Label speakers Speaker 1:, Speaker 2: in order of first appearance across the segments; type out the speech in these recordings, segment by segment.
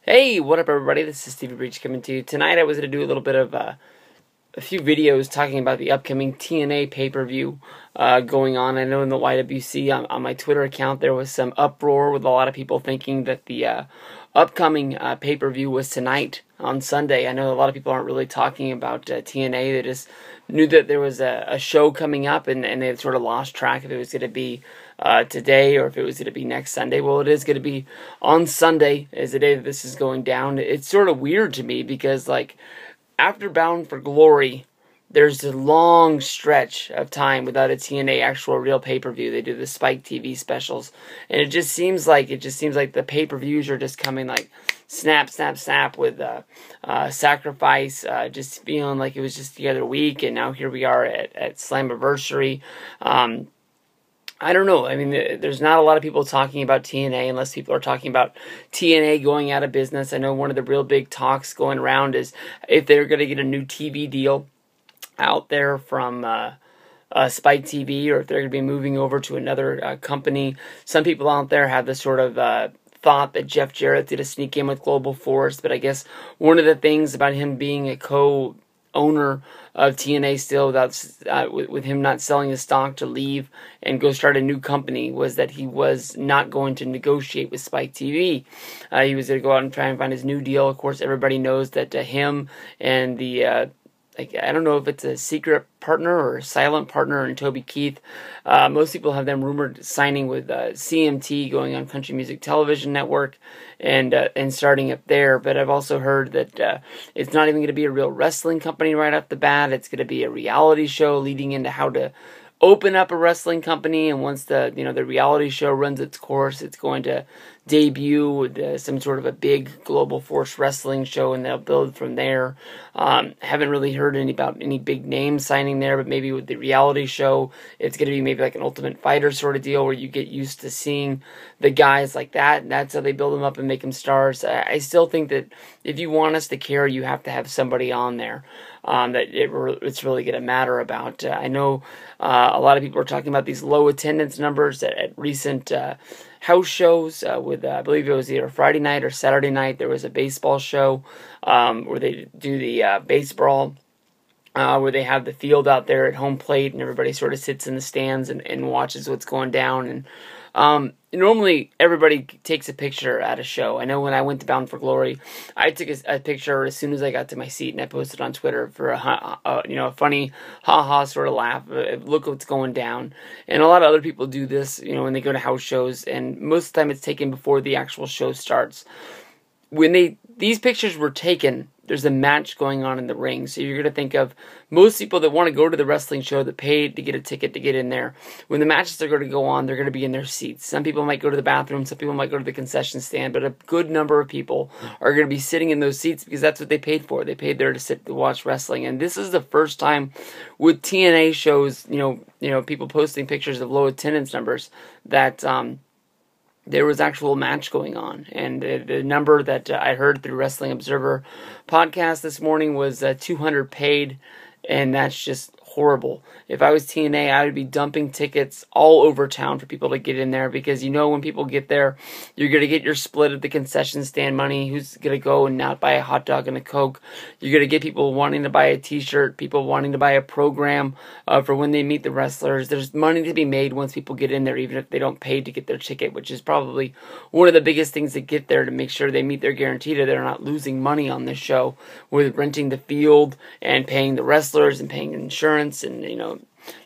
Speaker 1: Hey, what up everybody? This is Stevie Breach coming to you. Tonight I was going to do a little bit of a few videos talking about the upcoming TNA pay-per-view going on. I know in the YWC on my Twitter account there was some uproar with a lot of people thinking that the upcoming pay-per-view was tonight on Sunday. I know a lot of people aren't really talking about TNA. They just knew that there was a show coming up and they had sort of lost track if it was going to be today or if it was going to be next Sunday. Well, it is going to be on Sunday is the day that this is going down. It's sort of weird to me because, like, after Bound for Glory, there's a long stretch of time without a TNA actual real pay-per-view. They do the Spike TV specials, and it just seems like the pay-per-views are just coming like snap, snap, snap with Sacrifice, just feeling like it was just the other week, and now here we are at Slammiversary. I don't know. I mean, there's not a lot of people talking about TNA unless people are talking about TNA going out of business. I know one of the real big talks going around is if they're going to get a new TV deal out there from Spike TV, or if they're going to be moving over to another company. Some people out there have this sort of thought that Jeff Jarrett's going to sneak in with Global Force, but I guess one of the things about him being a co-owner of TNA still, with him not selling his stock to leave and go start a new company, was that he was not going to negotiate with Spike TV. He was going to go out and try and find his new deal. Of course, everybody knows that him and the I don't know if it's a secret partner or a silent partner in Toby Keith. Most people have them rumored signing with CMT, going on Country Music Television Network, and starting up there. But I've also heard that it's not even going to be a real wrestling company right off the bat. It's going to be a reality show leading into how to open up a wrestling company, and once the reality show runs its course, it's going to debut with some sort of a big Global Force wrestling show, and they'll build from there. Haven't really heard about any big names signing there, but maybe with the reality show, it's going to be maybe like an Ultimate Fighter sort of deal where you get used to seeing the guys like that, and that's how they build them up and make them stars. I still think that if you want us to care, you have to have somebody on there that it's really going to matter about. I know a lot of people are talking about these low attendance numbers at recent house shows with, I believe it was either Friday night or Saturday night. There was a baseball show where they do the base brawl, where they have the field out there at home plate and everybody sort of sits in the stands and watches what's going down. And normally everybody takes a picture at a show. I know when I went to Bound for Glory, I took a picture as soon as I got to my seat, and I posted on Twitter for a funny ha-ha sort of laugh. Look what's going down. And a lot of other people do this, when they go to house shows, and most of the time it's taken before the actual show starts. When these pictures were taken, there's a match going on in the ring. So you're going to think of most people that want to go to the wrestling show that paid to get a ticket to get in there. When the matches are going to go on, they're going to be in their seats. Some people might go to the bathroom. Some people might go to the concession stand. But a good number of people are going to be sitting in those seats because that's what they paid for. They paid there to sit to watch wrestling. And this is the first time with TNA shows, people posting pictures of low attendance numbers, that there was actual match going on. And the number that I heard through Wrestling Observer podcast this morning was 200 paid, and that's just horrible. If I was TNA, I would be dumping tickets all over town for people to get in there, because when people get there, you're going to get your split of the concession stand money. Who's going to go and not buy a hot dog and a Coke? You're going to get people wanting to buy a t-shirt, people wanting to buy a program for when they meet the wrestlers. There's money to be made once people get in there, even if they don't pay to get their ticket, which is probably one of the biggest things to get there, to make sure they meet their guarantee that they're not losing money on this show with renting the field and paying the wrestlers and paying insurance and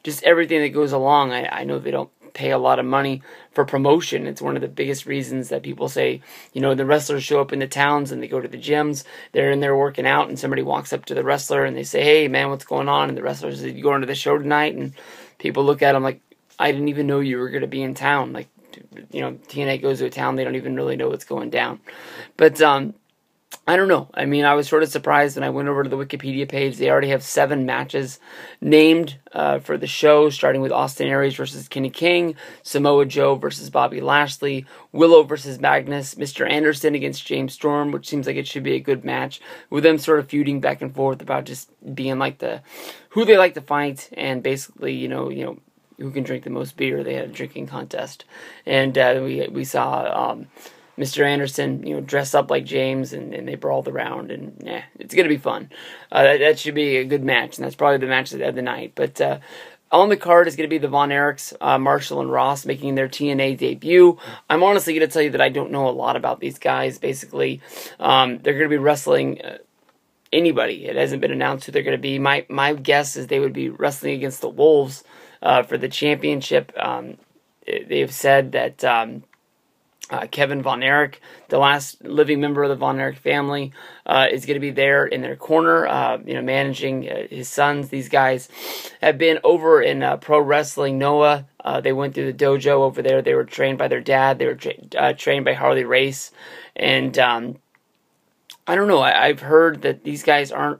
Speaker 1: just everything that goes along. I know they don't pay a lot of money for promotion. It's one of the biggest reasons that people say, the wrestlers show up in the towns and they go to the gyms, they're in there working out, and somebody walks up to the wrestler and they say, "Hey man, what's going on?" And the wrestler says, "You going to the show tonight?" And people look at them like, "I didn't even know you were going to be in town." Like, TNA goes to a town, they don't even really know what's going down. But I don't know. I mean, I was sort of surprised when I went over to the Wikipedia page. They already have 7 matches named for the show, starting with Austin Aries versus Kenny King, Samoa Joe versus Bobby Lashley, Willow versus Magnus, Mr. Anderson against James Storm, which seems like it should be a good match, with them sort of feuding back and forth about just being like who they like to fight, and basically, who can drink the most beer. They had a drinking contest, and we saw Mr. Anderson, dress up like James, and they brawled around, and yeah, it's going to be fun. That should be a good match, and that's probably the match of the night. But on the card is going to be the Von Erichs, Marshall and Ross, making their TNA debut. I'm honestly going to tell you that I don't know a lot about these guys. Basically, they're going to be wrestling anybody. It hasn't been announced who they're going to be. My guess is they would be wrestling against the Wolves for the championship. They have said that Kevin Von Erich, the last living member of the Von Erich family, is going to be there in their corner, managing his sons. These guys have been over in Pro Wrestling Noah. They went through the dojo over there. They were trained by their dad. They were trained by Harley Race. And I don't know. I've heard that these guys aren't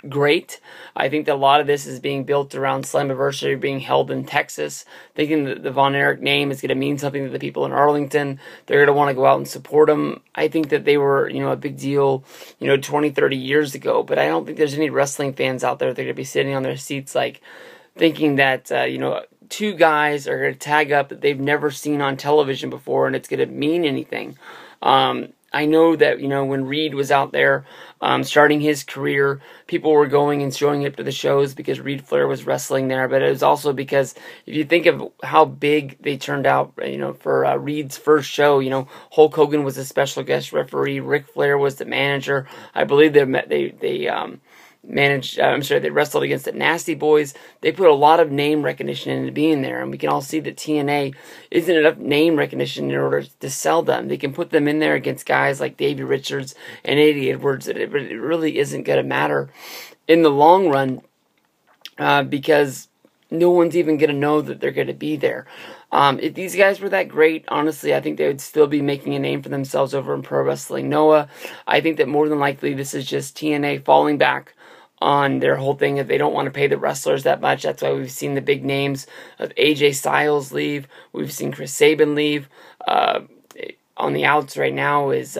Speaker 1: great. I think that a lot of this is being built around Slammiversary being held in Texas, thinking that the Von Erich name is going to mean something to the people in Arlington. They're going to want to go out and support them. I think that they were, a big deal, 20, 30 years ago, but I don't think there's any wrestling fans out there that are going to be sitting on their seats like thinking that, two guys are going to tag up that they've never seen on television before and it's going to mean anything. I know that, when Reed was out there starting his career, people were going and showing up to the shows because Reed Flair was wrestling there. But it was also because if you think of how big they turned out, for Reed's first show, Hulk Hogan was a special guest referee. Ric Flair was the manager. I believe they wrestled against the Nasty Boys. They put a lot of name recognition into being there, and we can all see that TNA isn't enough name recognition in order to sell them. They can put them in there against guys like Davey Richards and Eddie Edwards, but it really isn't going to matter in the long run because no one's even going to know that they're going to be there. If these guys were that great, honestly, I think they would still be making a name for themselves over in Pro Wrestling Noah. I think that more than likely this is just TNA falling back on their whole thing that they don't want to pay the wrestlers that much. That's why we've seen the big names of AJ Styles leave. We've seen Chris Sabin leave. On the outs right now is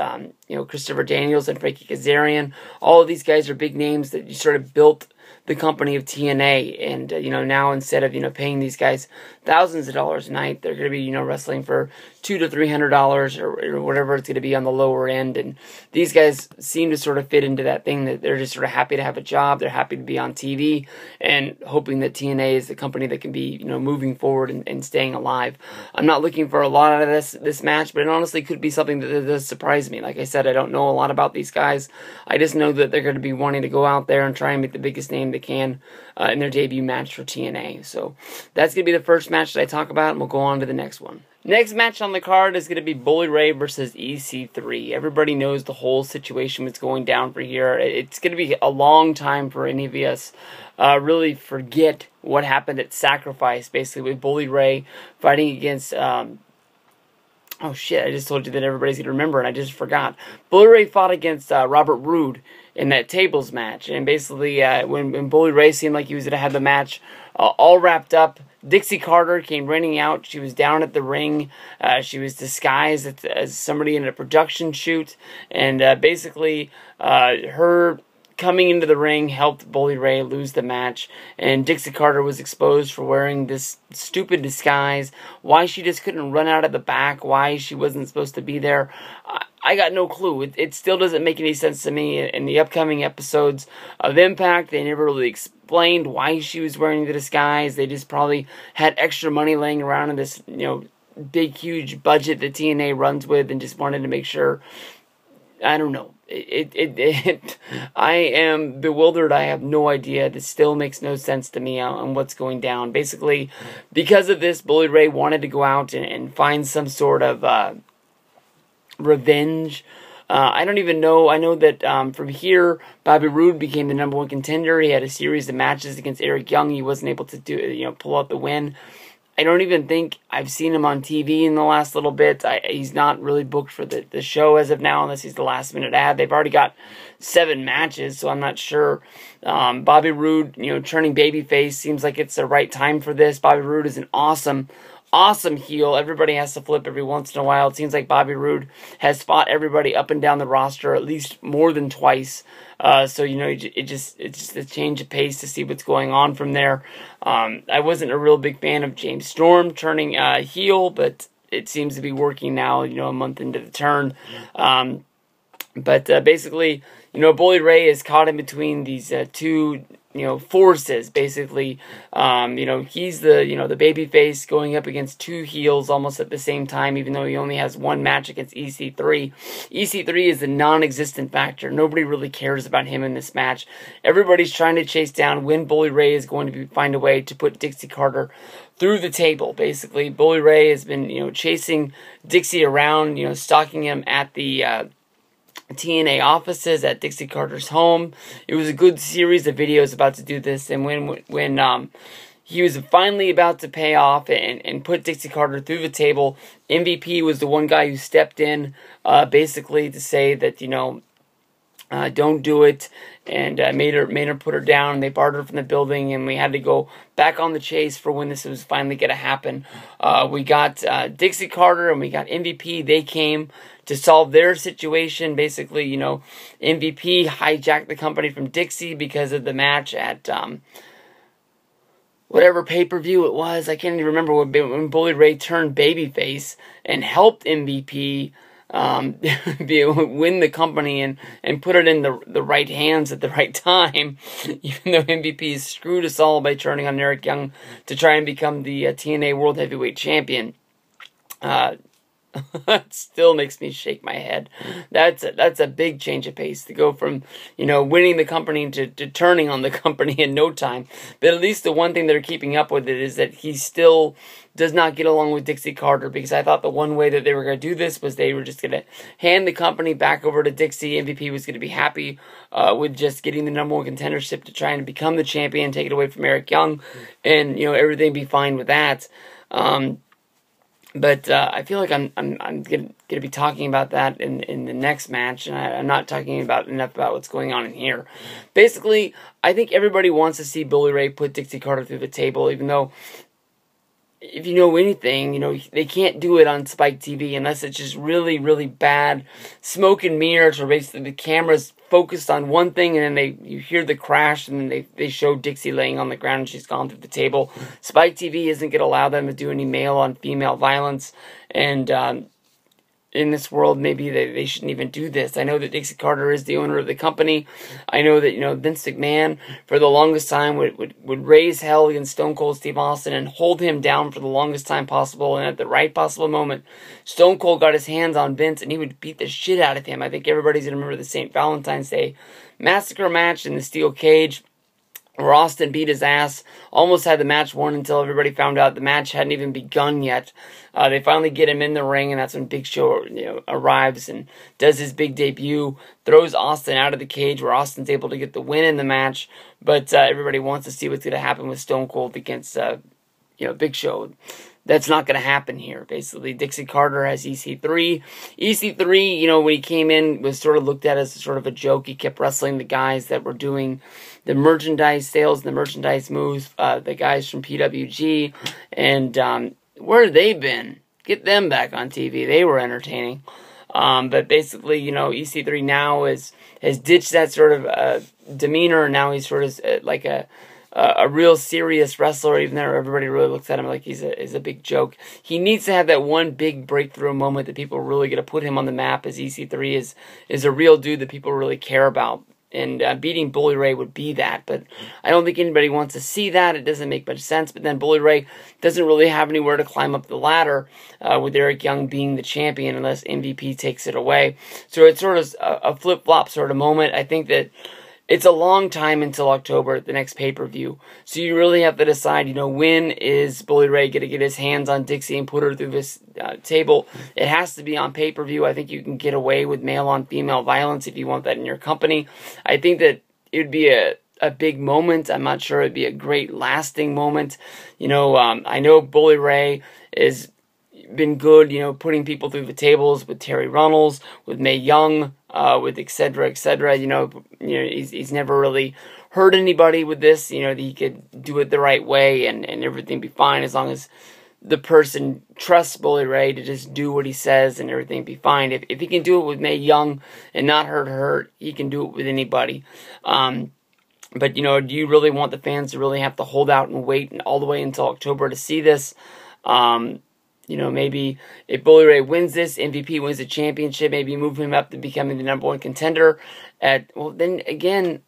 Speaker 1: Christopher Daniels and Frankie Kazarian. All of these guys are big names that you sort of built the company of TNA, and now instead of paying these guys thousands of dollars a night, they're going to be wrestling for $200 to $300 or whatever it's going to be on the lower end. And these guys seem to sort of fit into that thing that they're just sort of happy to have a job, they're happy to be on TV, and hoping that TNA is the company that can be moving forward and staying alive. I'm not looking for a lot out of this match, but it honestly could be something that does surprise me. Like I said, I don't know a lot about these guys. I just know that they're going to be wanting to go out there and try and make the biggest name they can in their debut match for TNA. So that's going to be the first match that I talk about, and we'll go on to the next one. Next match on the card is going to be Bully Ray versus EC3. Everybody knows the whole situation was going down for here. It's going to be a long time for any of us really forget what happened at Sacrifice, basically, with Bully Ray fighting against... oh shit, I just told you that everybody's going to remember, and I just forgot. Bully Ray fought against Robert Roode in that tables match, and basically when Bully Ray seemed like he was going to have the match all wrapped up, Dixie Carter came running out. She was down at the ring. She was disguised as somebody in a production shoot, and basically her coming into the ring helped Bully Ray lose the match, and Dixie Carter was exposed for wearing this stupid disguise, why she just couldn't run out of the back, why she wasn't supposed to be there. I got no clue. It still doesn't make any sense to me. In the upcoming episodes of Impact, they never really explained why she was wearing the disguise. They just probably had extra money laying around in this, big, huge budget that TNA runs with, and just wanted to make sure. I don't know. I am bewildered. I have no idea. This still makes no sense to me on what's going down. Basically, because of this, Bully Ray wanted to go out and find some sort of revenge. I don't even know. I know that from here, Bobby Roode became the #1 contender. He had a series of matches against Eric Young. He wasn't able to pull out the win. I don't even think I've seen him on TV in the last little bit. He's not really booked for the show as of now, unless he's the last minute ad. They've already got 7 matches, so I'm not sure. Bobby Roode, turning babyface, seems like it's the right time for this. Bobby Roode is an awesome heel. Everybody has to flip every once in a while. It seems like Bobby Roode has fought everybody up and down the roster at least more than twice. So it's just a change of pace to see what's going on from there. I wasn't a real big fan of James Storm turning heel, but it seems to be working now, you know, a month into the turn. But basically, you know, Bully Ray is caught in between these two, you know, forces. Basically, you know, he's the, you know, the baby face going up against two heels almost at the same time, even though he only has one match against EC3. EC3 is a non-existent factor. Nobody really cares about him in this match. Everybody's trying to chase down when Bully Ray is going to find a way to put Dixie Carter through the table. Basically, Bully Ray has been, you know, chasing Dixie around, you know, stalking him at the TNA offices, at Dixie Carter's home. It was a good series of videos about to do this, and when he was finally about to pay off and put Dixie Carter through the table, MVP was the one guy who stepped in, basically to say that, you know, don't do it, and made her put her down, and they barred her from the building, and we had to go back on the chase for when this was finally going to happen. We got Dixie Carter and we got MVP. They came to solve their situation. Basically, you know, MVP hijacked the company from Dixie because of the match at whatever pay-per-view it was. I can't even remember when Bully Ray turned babyface and helped MVP win the company and put it in the right hands at the right time, even though MVP screwed us all by turning on Eric Young to try and become the TNA World Heavyweight Champion. That still makes me shake my head. That's a big change of pace to go from, you know, winning the company to turning on the company in no time. But at least the one thing they're keeping up with it is that he still does not get along with Dixie Carter, because I thought the one way that they were going to do this was they were just going to hand the company back over to Dixie. MVP was going to be happy with just getting the #1 contendership to try and become the champion, take it away from Eric Young, and, you know, everything be fine with that. But I feel like I'm going to be talking about that in the next match, and I'm not talking enough about what's going on in here. Basically, I think everybody wants to see Bully Ray put Dixie Carter through the table, even though, if you know anything, you know, they can't do it on Spike TV unless it's just really, really bad smoke and mirrors, or basically the camera's focused on one thing, and then you hear the crash, and then they show Dixie laying on the ground and she's gone through the table. Spike TV isn't going to allow them to do any male-on-female violence, and in this world, maybe they shouldn't even do this. I know that Dixie Carter is the owner of the company. I know that, you know, Vince McMahon, for the longest time, would raise hell against Stone Cold Steve Austin and hold him down for the longest time possible. And at the right possible moment, Stone Cold got his hands on Vince, and he would beat the shit out of him. I think everybody's going to remember the St. Valentine's Day Massacre match in the steel cage, where Austin beat his ass, almost had the match won until everybody found out the match hadn't even begun yet. They finally get him in the ring, and that's when Big Show, you know, arrives and does his big debut, throws Austin out of the cage, where Austin's able to get the win in the match. But everybody wants to see what's going to happen with Stone Cold against, you know, Big Show. That's not going to happen here. Basically, Dixie Carter has EC3. EC3, you know, when he came in, was sort of looked at as sort of a joke. He kept wrestling the guys that were doing the merchandise sales and the merchandise moves, the guys from PWG. And where have they been? Get them back on TV. They were entertaining. But basically, you know, EC3 now has ditched that sort of demeanor, and now he's sort of like a real serious wrestler, even though everybody really looks at him like he's a big joke. He needs to have that one big breakthrough moment that people are really going to put him on the map, as EC3 is a real dude that people really care about. And beating Bully Ray would be that, but I don't think anybody wants to see that. It doesn't make much sense. But then Bully Ray doesn't really have anywhere to climb up the ladder, with Eric Young being the champion, unless MVP takes it away. So it's sort of a flip-flop sort of moment. I think that it's a long time until October, the next pay-per-view. So you really have to decide, you know, when is Bully Ray going to get his hands on Dixie and put her through this table? It has to be on pay-per-view. I think you can get away with male-on-female violence if you want that in your company. I think that it would be a big moment. I'm not sure it would be a great lasting moment. You know, I know Bully Ray has been good, you know, putting people through the tables with Terry Runnels, with Mae Young, with et cetera, et cetera. You know, he's never really hurt anybody with this. You know, he could do it the right way and everything be fine, as long as the person trusts Bully Ray to just do what he says and everything be fine. If he can do it with Mae Young and not hurt her, he can do it with anybody. But, you know, do you really want the fans to really have to hold out and wait all the way until October to see this? You know, maybe if Bully Ray wins this, MVP wins the championship, maybe move him up to becoming the #1 contender. Well, then again,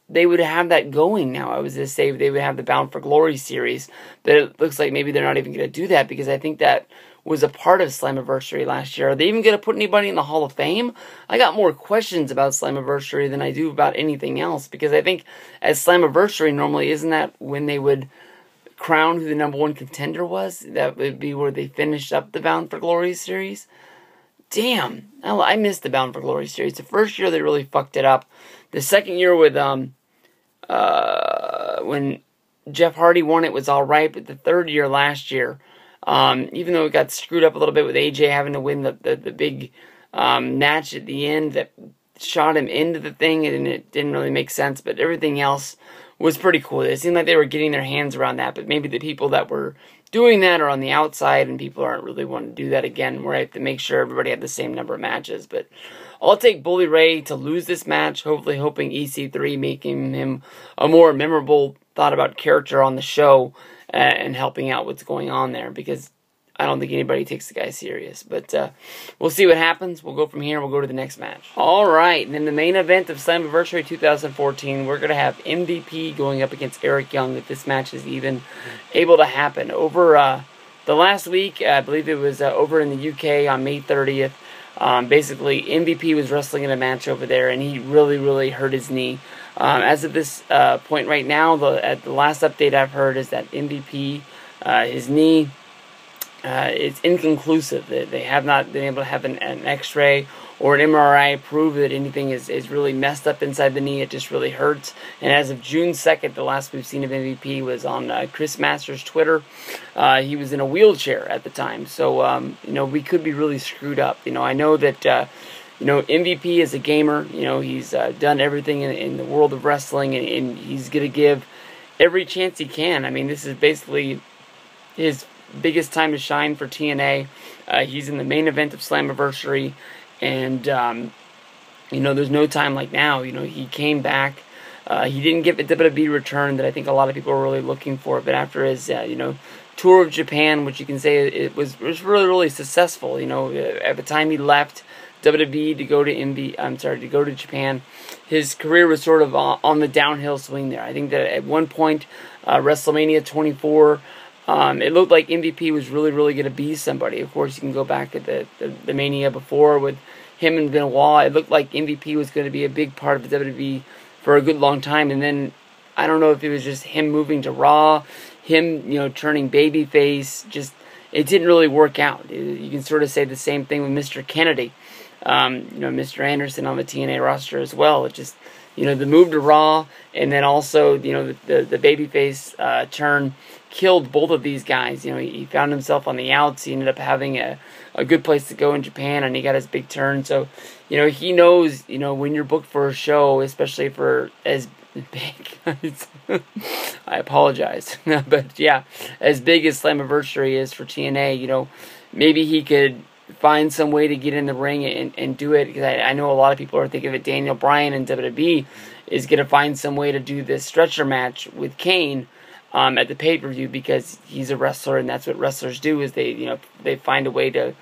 Speaker 1: they would have that going now. I was going to say they would have the Bound for Glory series, but it looks like maybe they're not even going to do that, because I think that was a part of Slammiversary last year. Are they even going to put anybody in the Hall of Fame? I got more questions about Slammiversary than I do about anything else, because I think at Slammiversary normally, isn't that when they would crown who the #1 contender was? That would be where they finished up the Bound for Glory series. Damn, I missed the Bound for Glory series. The first year they really fucked it up. The second year with when Jeff Hardy won, it was all right. But the third year last year, even though it got screwed up a little bit with AJ having to win the big match at the end that shot him into the thing, and it didn't really make sense. But everything else was pretty cool. It seemed like they were getting their hands around that, but maybe the people that were doing that are on the outside, and people aren't really wanting to do that again, where I have to make sure everybody had the same number of matches. But I'll take Bully Ray to lose this match, hopefully hoping EC3 making him a more memorable, thought-about character on the show, and helping out what's going on there, because I don't think anybody takes the guy serious. But we'll see what happens. We'll go from here. We'll go to the next match. All right. And in the main event of Slammiversary 2014, we're going to have MVP going up against Eric Young, if this match is even able to happen. Over the last week, I believe it was over in the UK on May 30th, basically MVP was wrestling in a match over there, and he really hurt his knee. As of this point right now, the last update I've heard is that MVP, his knee, it's inconclusive. They have not been able to have an X-ray or an MRI prove that anything is really messed up inside the knee. It just really hurts. And as of June 2nd, the last we've seen of MVP was on Chris Masters' Twitter. He was in a wheelchair at the time. So, you know, we could be really screwed up. You know, I know that, you know, MVP is a gamer. You know, he's done everything in the world of wrestling, and he's going to give every chance he can. I mean, this is basically his biggest time to shine for TNA. He's in the main event of Slammiversary, and you know, there's no time like now. You know, he came back. He didn't get the WWE return that I think a lot of people were really looking for, but after his you know, tour of Japan, which you can say it was really successful. You know, at the time he left WWE to go to Japan, his career was sort of on the downhill swing there. I think that at one point, WrestleMania 24. It looked like MVP was really going to be somebody. Of course, you can go back at the Mania before with him and Benoit. It looked like MVP was going to be a big part of the WWE for a good long time. And then, I don't know if it was just him moving to Raw, him, you know, turning babyface. Just, it didn't really work out. You can sort of say the same thing with Mr. Kennedy. You know, Mr. Anderson on the TNA roster as well. It just, you know, the move to Raw, and then also, you know, the babyface turn killed both of these guys. You know, he found himself on the outs. He ended up having a good place to go in Japan, and he got his big turn. So, you know, he knows, you know, when you're booked for a show, especially for as big, I apologize, but yeah, as big as Slammiversary is for TNA, you know, maybe he could find some way to get in the ring and do it, because I know a lot of people are thinking that Daniel Bryan in WWE is going to find some way to do this stretcher match with Kane at the pay-per-view, because he's a wrestler, and that's what wrestlers do, is they, you know, they find a way to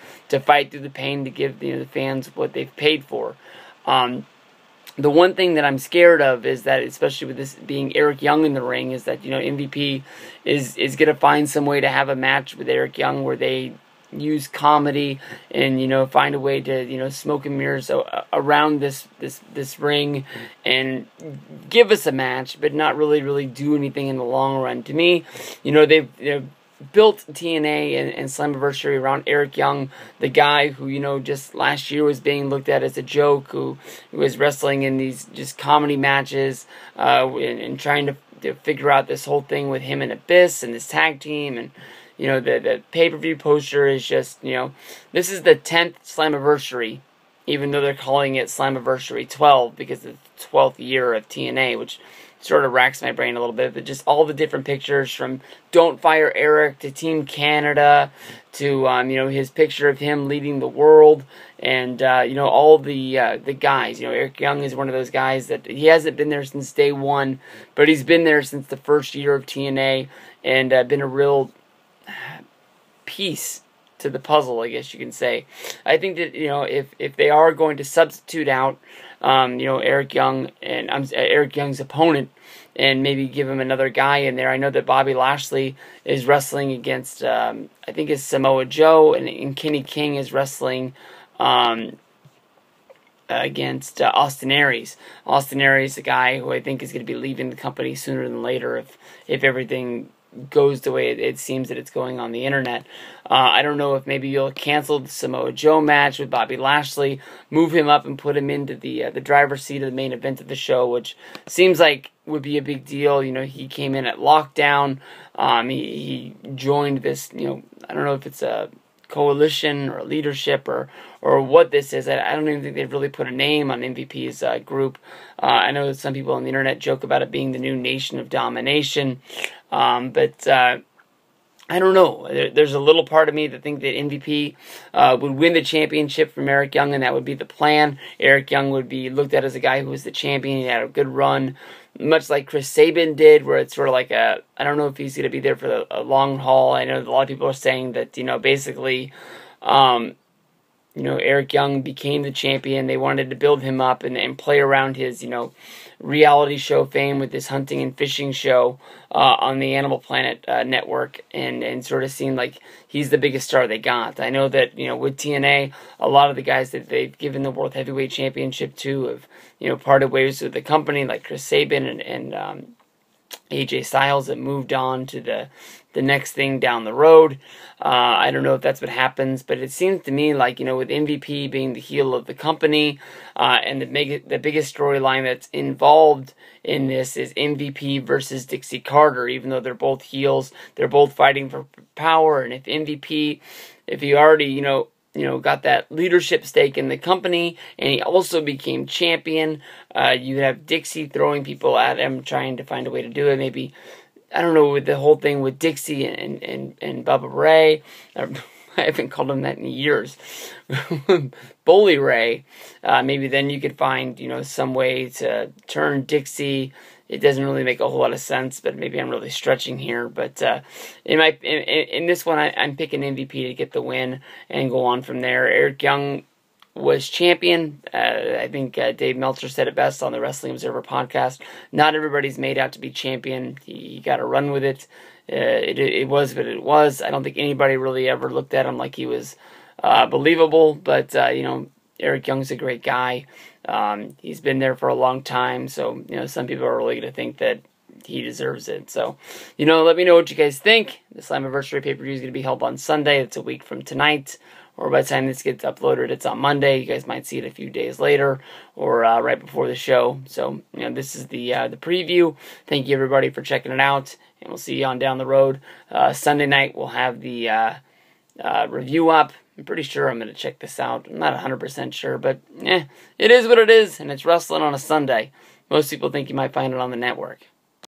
Speaker 1: fight through the pain to give, you know, the fans what they've paid for. The one thing that I'm scared of is that, especially with this being Eric Young in the ring, is that, you know, MVP is going to find some way to have a match with Eric Young where they use comedy and, you know, find a way to, you know, smoke and mirrors around this ring and give us a match, but not really do anything in the long run. To me, you know, they've built TNA and Slammiversary around Eric Young, the guy who, you know, just last year was being looked at as a joke, who was wrestling in these just comedy matches, and trying to figure out this whole thing with him and Abyss and this tag team. And, you know, the pay-per-view poster is just, you know, this is the 10th Slammiversary, even though they're calling it Slammiversary 12 because it's the 12th year of TNA, which sort of racks my brain a little bit. But just all the different pictures, from Don't Fire Eric to Team Canada to, you know, his picture of him leading the world, and, you know, all the guys. You know, Eric Young is one of those guys that he hasn't been there since day one, but he's been there since the first year of TNA, and been a real piece to the puzzle, I guess you can say. I think that, you know, if they are going to substitute out, you know, Eric Young and Eric Young's opponent, and maybe give him another guy in there. I know that Bobby Lashley is wrestling against, I think it's Samoa Joe, and Kenny King is wrestling against Austin Aries. Austin Aries, a guy who I think is going to be leaving the company sooner than later if everything goes the way it seems that it's going on the internet. I don't know if maybe you'll cancel the Samoa Joe match with Bobby Lashley, move him up and put him into the driver's seat of the main event of the show, which seems like would be a big deal. You know, he came in at Lockdown. He joined this, you know, I don't know if it's a coalition or a leadership or what this is. I don't even think they've really put a name on MVP's group. I know that some people on the internet joke about it being the new Nation of Domination, but I don't know. There's a little part of me that think that MVP would win the championship from Eric Young, and that would be the plan. Eric Young would be looked at as a guy who was the champion. He had a good run, much like Chris Sabin did, where it's sort of like I don't know if he's going to be there for a long haul. I know that a lot of people are saying that, you know, basically, you know, Eric Young became the champion. They wanted to build him up and play around his, you know, reality show fame with this hunting and fishing show on the Animal Planet network, and sort of seemed like he's the biggest star they got. I know that, you know, with TNA, a lot of the guys that they've given the World Heavyweight Championship to have, you know, parted ways with the company, like Chris Sabin and AJ Styles, that moved on to the next thing down the road. I don't know if that's what happens, but it seems to me like, you know, with MVP being the heel of the company, and the biggest storyline that's involved in this is MVP versus Dixie Carter. Even though they're both heels, they're both fighting for power, and if he already, you know, got that leadership stake in the company, and he also became champion, you have Dixie throwing people at him, trying to find a way to do it. Maybe, I don't know, with the whole thing with Dixie and Bubba Ray. I haven't called him that in years. Bully Ray. Maybe then you could find, you know, some way to turn Dixie. It doesn't really make a whole lot of sense, but maybe I'm really stretching here. But in this one, I'm picking MVP to get the win and go on from there. Eric Young was champion. I think Dave Meltzer said it best on the Wrestling Observer podcast. Not everybody's made out to be champion. He got to run with it. It was what it was. I don't think anybody really ever looked at him like he was believable. But, you know, Eric Young's a great guy. He's been there for a long time. So, you know, some people are really going to think that he deserves it. So, you know, let me know what you guys think. The Slammiversary pay-per-view is going to be held on Sunday. It's a week from tonight. Or by the time this gets uploaded, it's on Monday. You guys might see it a few days later, or right before the show. So, you know, this is the preview. Thank you, everybody, for checking it out, and we'll see you on down the road. Sunday night, we'll have the review up. I'm pretty sure I'm going to check this out. I'm not 100% sure, but it is what it is, and it's wrestling on a Sunday. Most people think you might find it on the network.